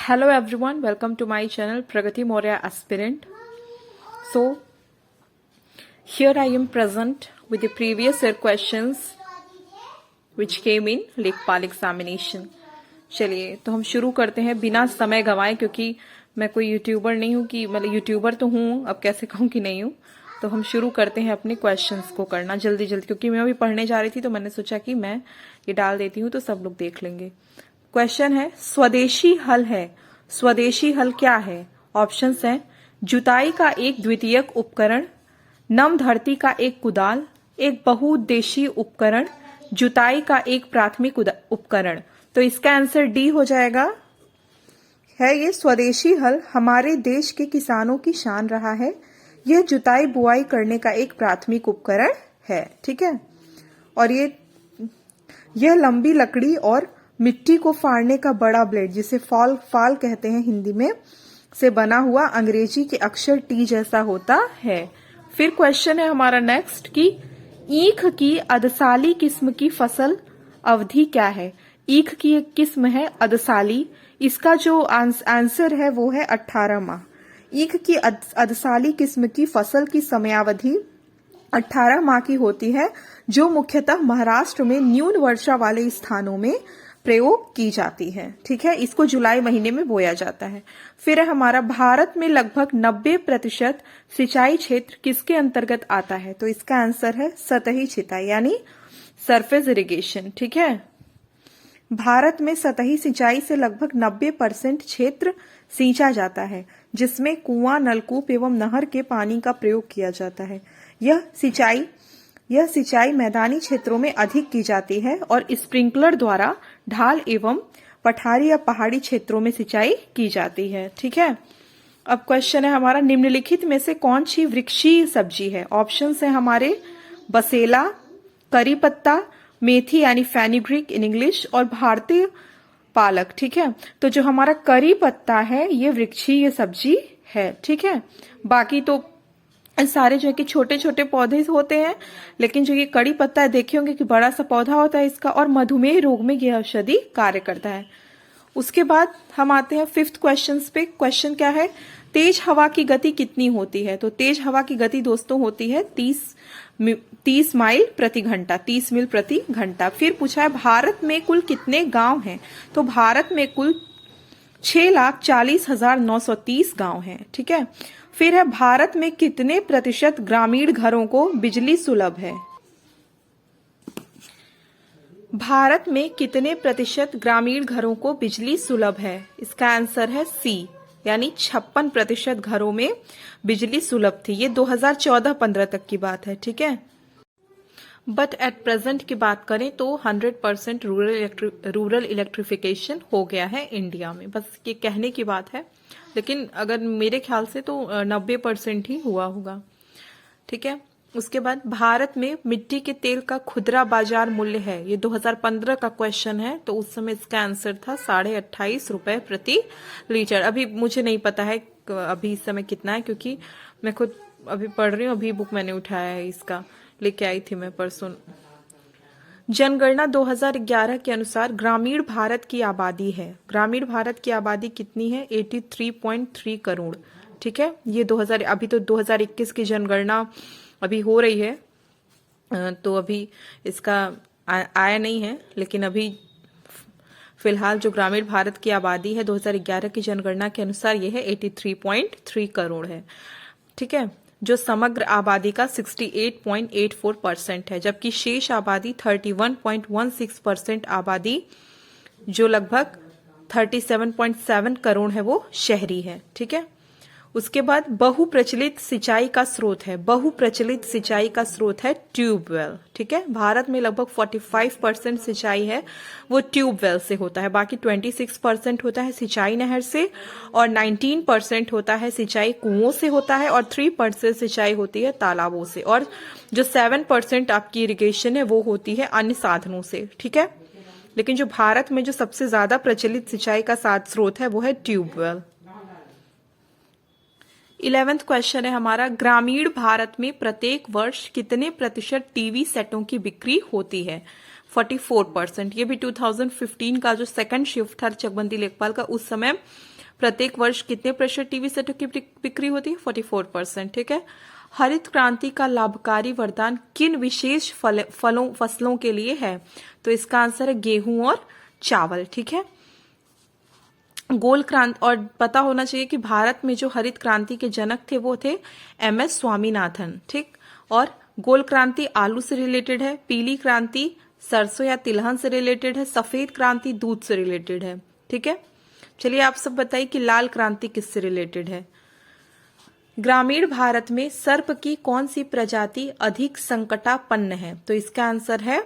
Hello everyone, welcome to my channel Pragati Maurya Aspirant. So here I am present with the previous year questions which came in लेखपाल examination. चलिए तो हम शुरू करते हैं बिना समय गंवाए, क्योंकि मैं कोई यूट्यूबर नहीं हूँ कि मतलब यूट्यूबर तो हूँ, अब कैसे कहूँ कि नहीं हूँ। तो हम शुरू करते हैं अपने क्वेश्चंस को करना जल्दी जल्दी, क्योंकि मैं अभी पढ़ने जा रही थी तो मैंने सोचा कि मैं ये डाल देती हूँ तो सब लोग देख लेंगे। क्वेश्चन है स्वदेशी हल है। स्वदेशी हल क्या है? ऑप्शंस हैं जुताई का एक द्वितीयक उपकरण, नम धरती का एक कुदाल, एक बहुउद्देशीय उपकरण, जुताई का एक प्राथमिक उपकरण। तो इसका आंसर डी हो जाएगा। है ये स्वदेशी हल हमारे देश के किसानों की शान रहा है। यह जुताई बुआई करने का एक प्राथमिक उपकरण है। ठीक है। और यह लंबी लकड़ी और मिट्टी को फाड़ने का बड़ा ब्लेड, जिसे फाल कहते हैं हिंदी में, से बना हुआ अंग्रेजी के अक्षर टी जैसा होता है। फिर क्वेश्चन है हमारा नेक्स्ट कि ईख की अदसाली किस्म की फसल अवधि क्या है? ईख की एक किस्म है अदसाली, इसका जो आंसर है वो है 18 माह। ईख की अदसाली किस्म की फसल की समयावधि 18 माह की होती है, जो मुख्यतः महाराष्ट्र में न्यून वर्षा वाले स्थानों में प्रयोग की जाती है। ठीक है। इसको जुलाई महीने में बोया जाता है। फिर हमारा भारत में लगभग 90% सिंचाई क्षेत्र किसके अंतर्गत आता है? तो इसका आंसर है सतही सिंचाई यानी सरफेस इरिगेशन। ठीक है। भारत में सतही सिंचाई से लगभग 90% क्षेत्र सींचा जाता है, जिसमें कुआं, नलकूप एवं नहर के पानी का प्रयोग किया जाता है। यह सिंचाई मैदानी क्षेत्रों में अधिक की जाती है और स्प्रिंकलर द्वारा ढाल एवं पठारी या पहाड़ी क्षेत्रों में सिंचाई की जाती है। ठीक है। अब क्वेश्चन है हमारा निम्नलिखित में से कौन सी वृक्षीय सब्जी है? ऑप्शंस है हमारे बसेला, करी पत्ता, मेथी यानी फेनुग्रीक इन इंग्लिश, और भारतीय पालक। ठीक है। तो जो हमारा करी पत्ता है ये वृक्षीय सब्जी है। ठीक है। बाकी तो सारे जो है कि छोटे छोटे पौधे होते हैं, लेकिन जो ये कड़ी पत्ता है देखे होंगे कि बड़ा सा पौधा होता है इसका, और मधुमेह रोग में यह औषधि कार्य करता है। उसके बाद हम आते हैं 5th क्वेश्चन पे। क्वेश्चन क्या है? तेज हवा की गति कितनी होती है? तो तेज हवा की गति दोस्तों होती है 30 माइल प्रति घंटा, 30 मील प्रति घंटा। फिर पूछा है भारत में कुल कितने गांव हैं? तो भारत में कुल 6,40,930 गांव हैं। ठीक है। फिर है भारत में कितने प्रतिशत ग्रामीण घरों को बिजली सुलभ है? भारत में कितने प्रतिशत ग्रामीण घरों को बिजली सुलभ है? इसका आंसर है सी, यानी 56% घरों में बिजली सुलभ थी। ये 2014-15 तक की बात है। ठीक है। बट एट प्रेजेंट की बात करें तो 100% रूरल इलेक्ट्रिफिकेशन हो गया है इंडिया में। बस ये कहने की बात है, लेकिन अगर मेरे ख्याल से तो 90% ही हुआ होगा। ठीक है। उसके बाद भारत में मिट्टी के तेल का खुदरा बाजार मूल्य है, ये 2015 का क्वेश्चन है, तो उस समय इसका आंसर था 28.5 रुपए प्रति लीटर। अभी मुझे नहीं पता है अभी इस समय कितना है, क्योंकि मैं खुद अभी पढ़ रही हूँ, अभी बुक मैंने उठाया है, इसका लेके आई थी मैं परसों। जनगणना 2011 के अनुसार ग्रामीण भारत की आबादी है। ग्रामीण भारत की आबादी कितनी है? 83.3 करोड़। ठीक है। ये 2000 अभी तो 2021 की जनगणना अभी हो रही है, तो अभी इसका आया नहीं है, लेकिन अभी फिलहाल जो ग्रामीण भारत की आबादी है 2011 की जनगणना के अनुसार ये है 83.3 करोड़ है। ठीक है। जो समग्र आबादी का 68.84% है, जबकि शेष आबादी 31.16% आबादी, जो लगभग 37.7 करोड़ है, वो शहरी है। ठीक है। उसके बाद बहुप्रचलित सिंचाई का स्रोत है। बहुप्रचलित सिंचाई का स्रोत है ट्यूबवेल। ठीक है। भारत में लगभग 45% सिंचाई है वो ट्यूबवेल से होता है, बाकी 26% होता है सिंचाई नहर से, और 19% होता है सिंचाई कुओं से होता है, और 3% सिंचाई होती है तालाबों से, और जो 7% आपकी इरिगेशन है वो होती है अन्य साधनों से। ठीक है। लेकिन जो भारत में जो सबसे ज्यादा प्रचलित सिंचाई का स्रोत है वो है ट्यूबवेल। 11th क्वेश्चन है हमारा ग्रामीण भारत में प्रत्येक वर्ष कितने प्रतिशत टीवी सेटों की बिक्री होती है? 44%। ये भी 2015 का जो सेकंड शिफ्ट था चकबंदी लेखपाल का, उस समय प्रत्येक वर्ष कितने प्रतिशत टीवी सेटों की बिक्री होती है? 44%। ठीक है। हरित क्रांति का लाभकारी वरदान किन विशेष फसलों के लिए है? तो इसका आंसर है गेहूं और चावल। ठीक है। गोल क्रांति, और पता होना चाहिए कि भारत में जो हरित क्रांति के जनक थे वो थे MS स्वामीनाथन। ठीक। और गोल क्रांति आलू से रिलेटेड है, पीली क्रांति सरसों या तिलहन से रिलेटेड है, सफेद क्रांति दूध से रिलेटेड है। ठीक है। चलिए आप सब बताइए कि लाल क्रांति किससे रिलेटेड है? ग्रामीण भारत में सर्प की कौन सी प्रजाति अधिक संकटापन्न है? तो इसका आंसर है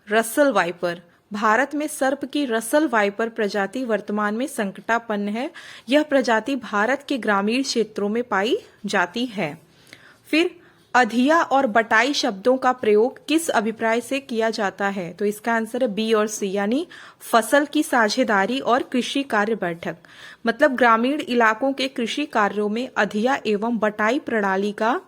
रसल वाइपर। भारत में सर्प की रसल वाइपर प्रजाति वर्तमान में संकटापन्न है। यह प्रजाति भारत के ग्रामीण क्षेत्रों में पाई जाती है। फिर अधिया और बटाई शब्दों का प्रयोग किस अभिप्राय से किया जाता है? तो इसका आंसर है बी और सी, यानी फसल की साझेदारी और कृषि कार्य बैठक। मतलब ग्रामीण इलाकों के कृषि कार्यों में अधिया एवं बटाई प्रणाली का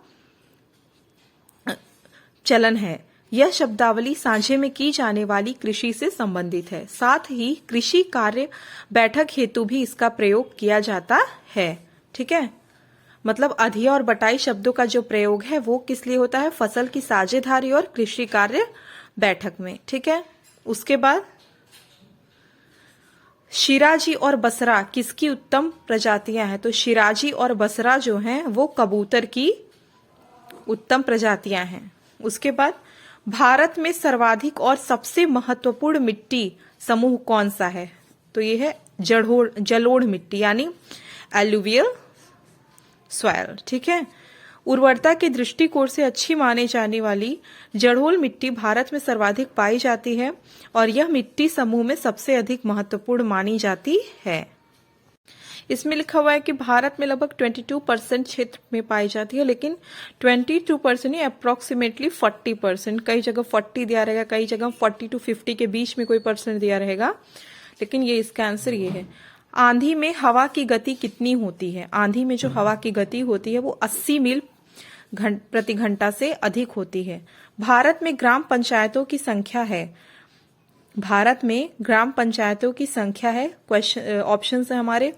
चलन है। यह शब्दावली साझे में की जाने वाली कृषि से संबंधित है। साथ ही कृषि कार्य बैठक हेतु भी इसका प्रयोग किया जाता है। ठीक है। मतलब अधिया और बटाई शब्दों का जो प्रयोग है वो किस लिए होता है? फसल की साझेदारी और कृषि कार्य बैठक में। ठीक है। उसके बाद शिराजी और बसरा किसकी उत्तम प्रजातियां हैं? तो शिराजी और बसरा जो हैं वो कबूतर की उत्तम प्रजातियां हैं। उसके बाद भारत में सर्वाधिक और सबसे महत्वपूर्ण मिट्टी समूह कौन सा है? तो ये है जलोढ़ मिट्टी, यानी एलुवियल सॉइल। ठीक है। उर्वरता के दृष्टिकोण से अच्छी माने जाने वाली जलोढ़ मिट्टी भारत में सर्वाधिक पाई जाती है और यह मिट्टी समूह में सबसे अधिक महत्वपूर्ण मानी जाती है। इसमें लिखा हुआ है कि भारत में लगभग 22% क्षेत्र में पाई जाती है, लेकिन 22% नहीं, अप्रोक्सीमेटली 40%। कई जगह 40 दिया रहेगा, कई जगह 40 to 50 के बीच में कोई % दिया रहेगा, लेकिन ये इसका आंसर ये है। आंधी में हवा की गति कितनी होती है? आंधी में जो हवा की गति होती है वो 80 मील प्रति घंटा से अधिक होती है। भारत में ग्राम पंचायतों की संख्या है। भारत में ग्राम पंचायतों की संख्या है, क्वेश्चन ऑप्शन है हमारे,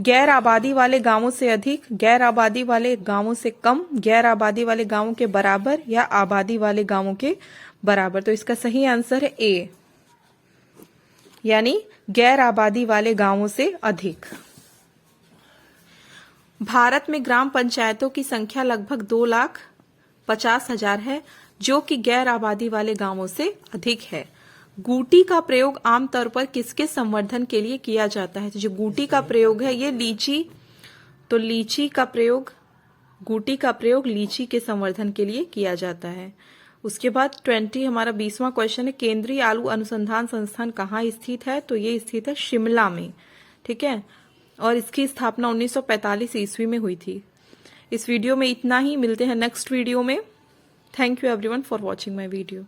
गैर आबादी वाले गांवों से अधिक, गैर आबादी वाले गांवों से कम, गैर आबादी वाले गांवों के बराबर या आबादी वाले गांवों के बराबर। तो इसका सही आंसर है ए, यानी गैर आबादी वाले गांवों से अधिक। भारत में ग्राम पंचायतों की संख्या लगभग 2,50,000 है, जो कि गैर आबादी वाले गांवों से अधिक है। गूटी का प्रयोग आमतौर पर किसके संवर्धन के लिए किया जाता है? तो जो गूटी का प्रयोग है ये लीची, तो लीची का प्रयोग, गूटी का प्रयोग लीची के संवर्धन के लिए किया जाता है। उसके बाद 20 हमारा 20वां क्वेश्चन है, केंद्रीय आलू अनुसंधान संस्थान कहाँ स्थित है? तो ये स्थित है शिमला में। ठीक है। और इसकी स्थापना 1945 ईस्वी में हुई थी। इस वीडियो में इतना ही, मिलते हैं नेक्स्ट वीडियो में। Thank you everyone for watching my video.